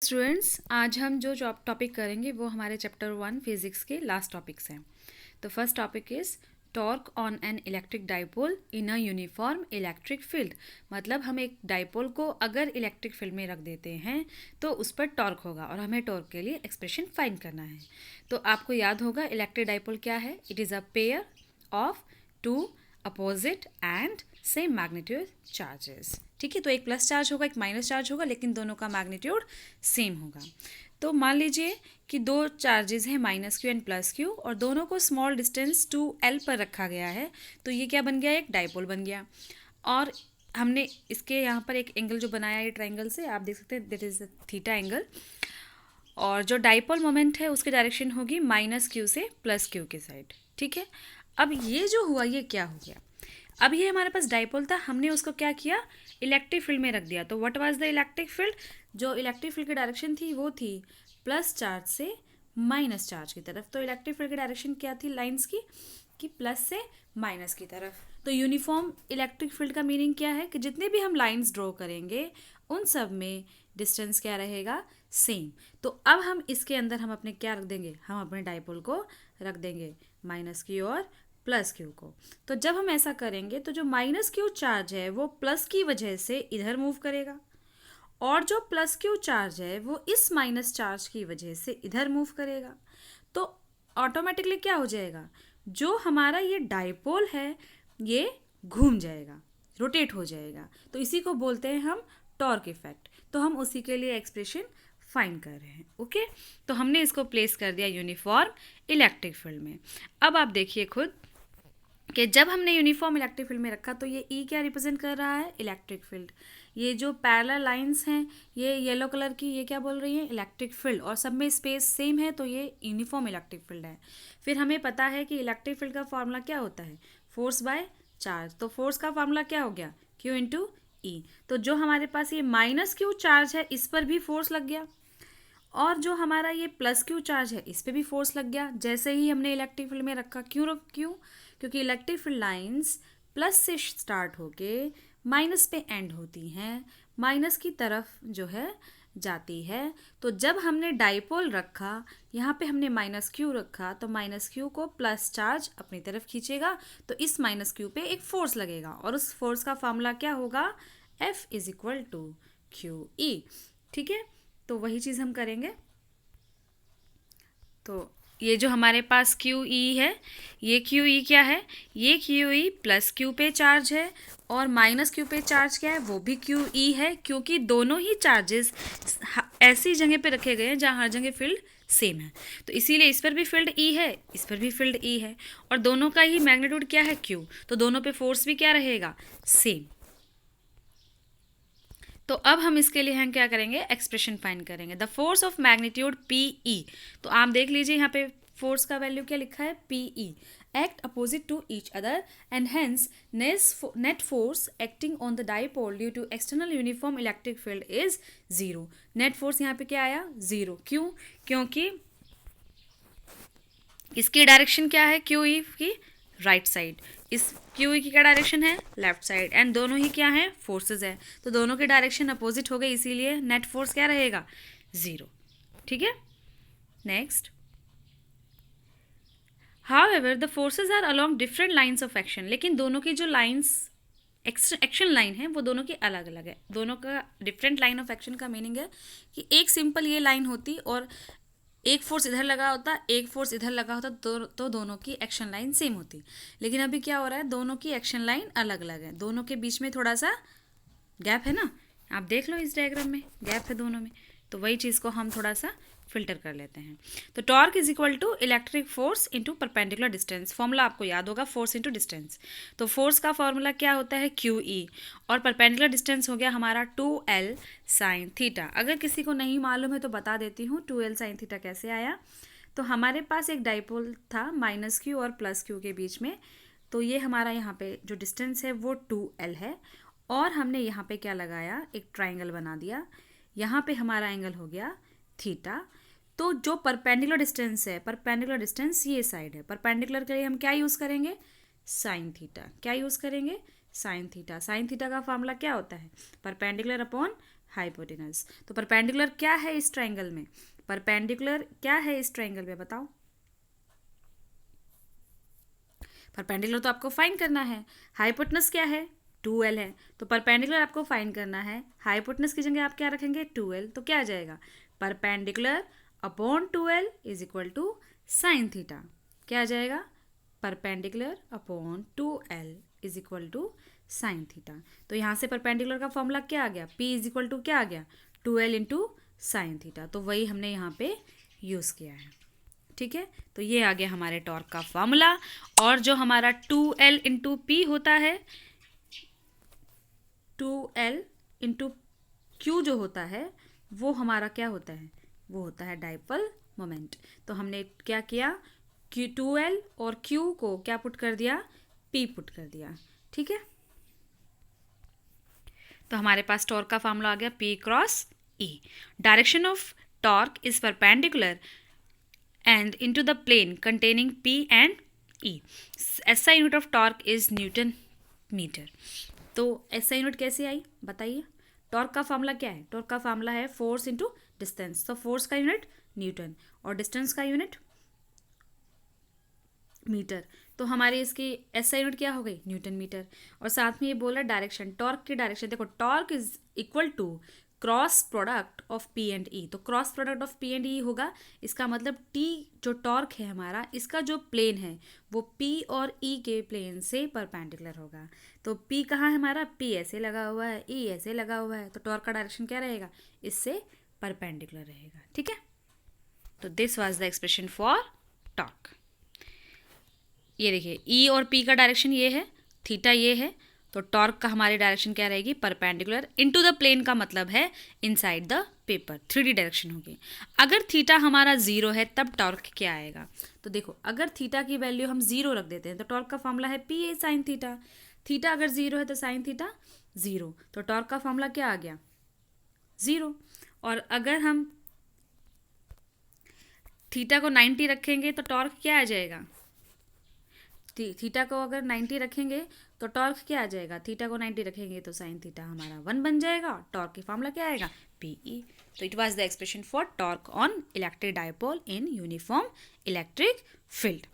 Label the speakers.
Speaker 1: Students, आज हम जो टॉपिक करेंगे वो हमारे चैप्टर 1 फिजिक्स के लास्ट टॉपिक्स हैं। तो first topic is torque on an electric dipole in a uniform electric field. मतलब हम एक डाइपोल को अगर इलेक्ट्रिक फील्ड में रख देते हैं तो उस पर टॉर्क होगा और हमें टॉर्क के लिए एक्सप्रेशन फाइंड करना है। तो आपको याद होगा इलेक्ट्रिक डाइपोल क्या है। It is a pair of two opposite and same magnitude charges. ठीक है, तो एक प्लस चार्ज होगा एक माइनस चार्ज होगा, लेकिन दोनों का मैग्नीट्यूड सेम होगा। तो मान लीजिए कि दो चार्जेस हैं minus Q and plus Q और दोनों को स्मॉल डिस्टेंस 2L पर रखा गया है। तो ये क्या बन गया, एक डाइपोल बन गया। और हमने इसके यहाँ पर एक एंगल जो बनाया है ट्राइंगल से, आप देख सकते हैं दैट इज़ थीटा एंगल। और जो डाइपोल मोमेंट है उसकी डायरेक्शन होगी माइनस क्यू से प्लस क्यू के साइड। ठीक है, अब ये जो हुआ ये क्या हो गया, अब ये हमारे पास डाइपोल था, हमने उसको क्या किया, इलेक्ट्रिक फील्ड में रख दिया। तो what was the electric field, जो इलेक्ट्रिक फील्ड की डायरेक्शन थी वो थी प्लस चार्ज से माइनस चार्ज की तरफ। तो इलेक्ट्रिक फील्ड की डायरेक्शन क्या थी लाइंस की, कि प्लस से माइनस की तरफ। तो यूनिफॉर्म इलेक्ट्रिक फील्ड का मीनिंग क्या है कि जितने भी हम लाइंस ड्रॉ करेंगे उन सब में डिस्टेंस क्या रहेगा, सेम। तो अब हम इसके अंदर हम अपने क्या रख देंगे, हम अपने डाइपोल को रख देंगे माइनस की और प्लस क्यू को। तो जब हम ऐसा करेंगे तो जो माइनस क्यू चार्ज है वो प्लस की वजह से इधर मूव करेगा और जो प्लस क्यू चार्ज है वो इस माइनस चार्ज की वजह से इधर मूव करेगा। तो ऑटोमेटिकली क्या हो जाएगा, जो हमारा ये डाइपोल है ये घूम जाएगा, रोटेट हो जाएगा। तो इसी को बोलते हैं हम टॉर्क इफेक्ट। तो हम उसी के लिए एक्सप्रेशन फाइंड कर रहे हैं। ओके, तो हमने इसको प्लेस कर दिया यूनिफॉर्म इलेक्ट्रिक फील्ड में। अब आप देखिए खुद कि जब हमने यूनिफॉर्म इलेक्ट्रिक फील्ड में रखा तो ये ई क्या रिप्रेजेंट कर रहा है, इलेक्ट्रिक फील्ड। ये जो पैरेलल लाइंस हैं ये येलो कलर की, ये क्या बोल रही है, इलेक्ट्रिक फील्ड। और सब में स्पेस सेम है तो ये यूनिफॉर्म इलेक्ट्रिक फील्ड है। फिर हमें पता है कि इलेक्ट्रिक फील्ड का फॉर्मूला क्या होता है, फोर्स बाय चार्ज। तो फोर्स का फॉर्मूला क्या हो गया, क्यू इंटू ई। तो जो हमारे पास ये माइनस क्यू चार्ज है इस पर भी फोर्स लग गया और जो हमारा ये प्लस क्यू चार्ज है इस पर भी फोर्स लग गया जैसे ही हमने इलेक्ट्रिक फील्ड में रखा। क्यों, क्योंकि इलेक्ट्रिक फील्ड लाइंस प्लस से स्टार्ट होके माइनस पे एंड होती हैं, माइनस की तरफ जो है जाती है। तो जब हमने डाइपोल रखा यहाँ पे हमने माइनस क्यू रखा तो माइनस क्यू को प्लस चार्ज अपनी तरफ खींचेगा तो इस माइनस क्यू पे एक फोर्स लगेगा और उस फोर्स का फॉर्मूला क्या होगा, F is equal to Q E. ठीक है, तो वही चीज़ हम करेंगे। तो ये जो हमारे पास क्यू ई है, ये क्यू ई क्या है, ये क्यू ई प्लस क्यू पे चार्ज है और माइनस क्यू पे चार्ज क्या है, वो भी क्यू ई है। क्योंकि दोनों ही चार्जेस ऐसी जगह पे रखे गए हैं जहाँ हर जगह फील्ड सेम है। तो इसीलिए इस पर भी फील्ड ई है, इस पर भी फील्ड ई है और दोनों का ही मैग्नीट्यूड क्या है, क्यू। तो दोनों पे फोर्स भी क्या रहेगा, सेम। तो अब हम इसके लिए हम क्या करेंगे, एक्सप्रेशन फाइंड करेंगे। The force of magnitude P E. तो आप देख लीजिए यहाँ पे फोर्स का वैल्यू क्या लिखा है, P E. Act opposite to each other and hence net force acting on the dipole due to external uniform electric field is zero. Net force यहाँ पे क्या आया, जीरो। क्यों, क्योंकि इसकी डायरेक्शन क्या है, क्यू ई की राइट साइड, इस क्यू ई की क्या डायरेक्शन है, लेफ्ट साइड। एंड दोनों ही क्या है, फोर्सेस है। तो दोनों की डायरेक्शन अपोजिट हो गई, इसीलिए नेट फोर्स क्या रहेगा, जीरो। ठीक है, next. However the forces are along different lines of action. लेकिन दोनों की जो लाइन्स एक्शन लाइन है वो दोनों की अलग अलग है। दोनों का डिफरेंट लाइन ऑफ एक्शन का मीनिंग है कि एक सिंपल ये लाइन होती और एक फोर्स इधर लगा होता, एक फोर्स इधर लगा होता तो दोनों की एक्शन लाइन सेम होती। लेकिन अभी क्या हो रहा है, दोनों की एक्शन लाइन अलग अलग है, दोनों के बीच में थोड़ा सा गैप है ना, आप देख लो इस डायग्राम में गैप है दोनों में। तो वही चीज़ को हम थोड़ा सा फिल्टर कर लेते हैं। तो torque is equal to electric force into perpendicular distance. Formula आपको याद होगा, फोर्स इंटू डिस्टेंस। तो फोर्स का फॉर्मूला क्या होता है, क्यू ई, और परपेंडिकुलर डिस्टेंस हो गया हमारा 2L साइन थीटा। अगर किसी को नहीं मालूम है तो बता देती हूँ 2L साइन थीटा कैसे आया। तो हमारे पास एक डाइपोल था माइनस क्यू और प्लस क्यू के बीच में। तो ये हमारा यहाँ पे जो डिस्टेंस है वो 2L है और हमने यहाँ पे क्या लगाया, एक ट्राइंगल बना दिया। यहाँ पे हमारा एंगल हो गया थीटा। तो जो परपेंडिकुलर डिस्टेंस है, परपेंडिकुलर डिस्टेंस ये साइड है, परपेंडिकुलर के लिए हम क्या यूज़ करेंगे, साइन थीटा। क्या यूज़ करेंगे, साइन थीटा। साइन थीटा का फॉर्मूला क्या होता है, परपेंडिकुलर अपॉन हाइपोटेनस। तो परपेंडिकुलर क्या है इस ट्रायंगल में, परपेंडिकुलर क्या है इस ट्रायंगल में बताओ। परपेंडिकुलर तो आपको फाइंड करना है, हाइपोटेनस क्या है 2l है, तो परपेंडिकुलर आपको फाइंड करना है, हाइपोटेनस की जगह आप क्या रखेंगे 2l, तो क्या आ जाएगा perpendicular upon 2l is equal to sine theta. क्या आ जाएगा perpendicular upon 2l is equal to sine theta. तो यहाँ से परपेंडिकुलर का फॉर्मूला क्या आ गया, p इज इक्वल टू क्या आ गया 2l इंटू साइन थीटा, तो वही हमने यहाँ पे यूज़ किया है। ठीक है, तो ये आ गया हमारे टॉर्क का फॉर्मूला। और जो हमारा 2l इंटू पी होता है, 2l इंटू क्यू जो होता है वो हमारा क्या होता है, वो होता है डाइपोल मोमेंट। तो हमने क्या किया, Q 2l और Q को क्या पुट कर दिया, P पुट कर दिया। ठीक है, तो हमारे पास टॉर्क का फॉर्मूला आ गया P cross E। Direction of torque is perpendicular and into the plane containing P and E. SI unit of torque is Newton meter. तो SI यूनिट कैसे आई बताइए। टॉर्क का फॉर्मूला क्या है, टॉर्क का फॉर्मूला है फोर्स इंटू डिस्टेंस, तो force का यूनिट न्यूटन और डिस्टेंस का यूनिट मीटर। तो हमारी इसकी SI यूनिट क्या हो गई न्यूटन मीटर। और साथ में ये बोला डायरेक्शन, टॉर्क की डायरेक्शन देखो, torque is equal to cross product of P and E। तो cross product of P and E होगा, इसका मतलब T जो टॉर्क है हमारा, इसका जो प्लेन है वो P और E के प्लेन से परपेंडिकुलर होगा। तो P कहाँ है हमारा, P ऐसे लगा हुआ है, E ऐसे लगा हुआ है, तो टॉर्क का डायरेक्शन क्या रहेगा, इससे परपेंडिकुलर रहेगा। ठीक है, तो this was the expression for torque. ये देखिए E और P का डायरेक्शन ये है, थीटा ये है, तो टॉर्क का हमारी डायरेक्शन क्या रहेगी परपेंडिकुलर इनटू द प्लेन, का मतलब है inside the paper, 3D direction होगी। अगर थीटा हमारा 0 है तब टॉर्क क्या आएगा, तो देखो अगर थीटा की वैल्यू हम 0 रख देते हैं तो टॉर्क का फॉर्मूला है P A sine theta. Theta अगर 0 है तो साइन थीटा 0, तो टॉर्क का फॉर्मूला क्या आ गया 0। और अगर हम थीटा को 90 रखेंगे तो टॉर्क क्या आ जाएगा, थीटा को अगर 90 रखेंगे तो टॉर्क क्या आ जाएगा, थीटा को 90 रखेंगे तो साइन थीटा हमारा 1 बन जाएगा। टॉर्क की फॉर्मूला क्या आएगा PE। तो it was the expression for torque on electric dipole in uniform electric field.